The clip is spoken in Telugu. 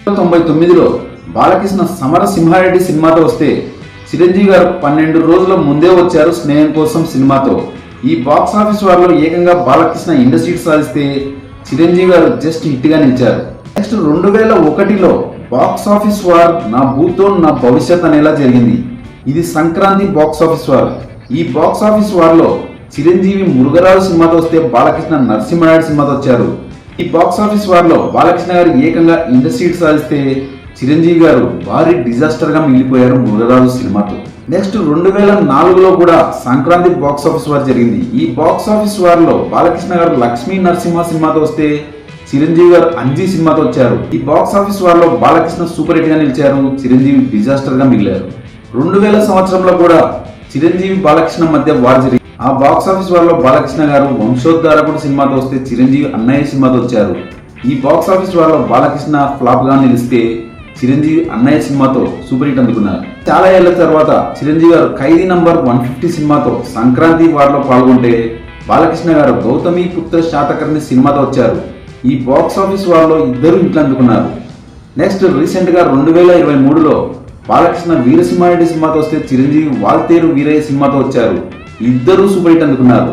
1999లో బాలకృష్ణ సమరసింహారెడ్డి సినిమాతో వస్తే చిరంజీవి గారు 12 రోజుల ముందే వచ్చారు స్నేహం కోసం సినిమాతో. ఈ బాక్స్ ఆఫీస్ వారిలో ఏకంగా బాలకృష్ణ ఇండస్ట్రీ సాధిస్తే చిరంజీవి గారు జస్ట్ హిట్ గా నిలిచారు. నెక్స్ట్ 2001లో బాక్స్ ఆఫీస్ వార్ నా భూతో నా భవిష్యత్ అనేలా జరిగింది. ఇది సంక్రాంతి బాక్స్ ఆఫీస్ వార్. ఈ బాక్స్ ఆఫీస్ వార్లో చిరంజీవి మురుగరాజు సినిమాతో వస్తే బాలకృష్ణ నరసింహనాయుడు సినిమాతో వచ్చారు. ఈ బాక్స్ ఆఫీస్ వార్లో బాలకృష్ణ గారు ఏకంగా ఇండస్ట్రీ సాధిస్తే చిరంజీవి గారు భారీ డిజాస్టర్ గా మిగిలిపోయారు మురుగరాజు సినిమాతో. నెక్స్ట్ 2004లో కూడా సంక్రాంతి బాక్స్ ఆఫీస్ వార్ జరిగింది. ఈ బాక్స్ ఆఫీస్ వార్ లో బాలకృష్ణ గారు లక్ష్మీ నరసింహ సినిమాతో వస్తే చిరంజీవి గారు అంజీ సినిమాతో వచ్చారు. ఈ బాక్స్ ఆఫీస్ వార్ లో బాలకృష్ణ సూపర్ హిట్ గా నిలిచారు, చిరంజీవి డిజాస్టర్ గా మిగిలారు. 2000 సంవత్సరంలో కూడా చిరంజీవి బాలకృష్ణ మధ్య వార్ జరిగింది. ఆ బాక్స్ ఆఫీస్ వార్ లో బాలకృష్ణ గారు వంశోద్ధారకుడు సినిమాతో వస్తే చిరంజీవి అన్నయ్య సినిమాతో వచ్చారు. ఈ బాక్స్ ఆఫీస్ వార్ లో బాలకృష్ణ ఫ్లాప్ గా నిలిస్తే చిరంజీవి అన్నయ్య సినిమాతో సూపర్ హిట్ అందుకున్నారు. చాలా ఏళ్ల తర్వాత చిరంజీవి గారు ఖైదీ నంబర్ 150 సినిమాతో సంక్రాంతి వార్ లో పాల్గొంటే బాలకృష్ణ గారు గౌతమి పుత్ర శాతకర్ణి సినిమాతో వచ్చారు. ఈ బాక్స్ ఆఫీస్ వార్ లో ఇద్దరు హిట్లు అందుకున్నారు. నెక్స్ట్ రీసెంట్ గా 2023లో బాలకృష్ణ వీరసింహారెడ్డి సినిమాతో వస్తే చిరంజీవి వాల్తేరు వీరయ్య సినిమాతో వచ్చారు. ఇద్దరు సూపర్ హిట్ అందుకున్నారు.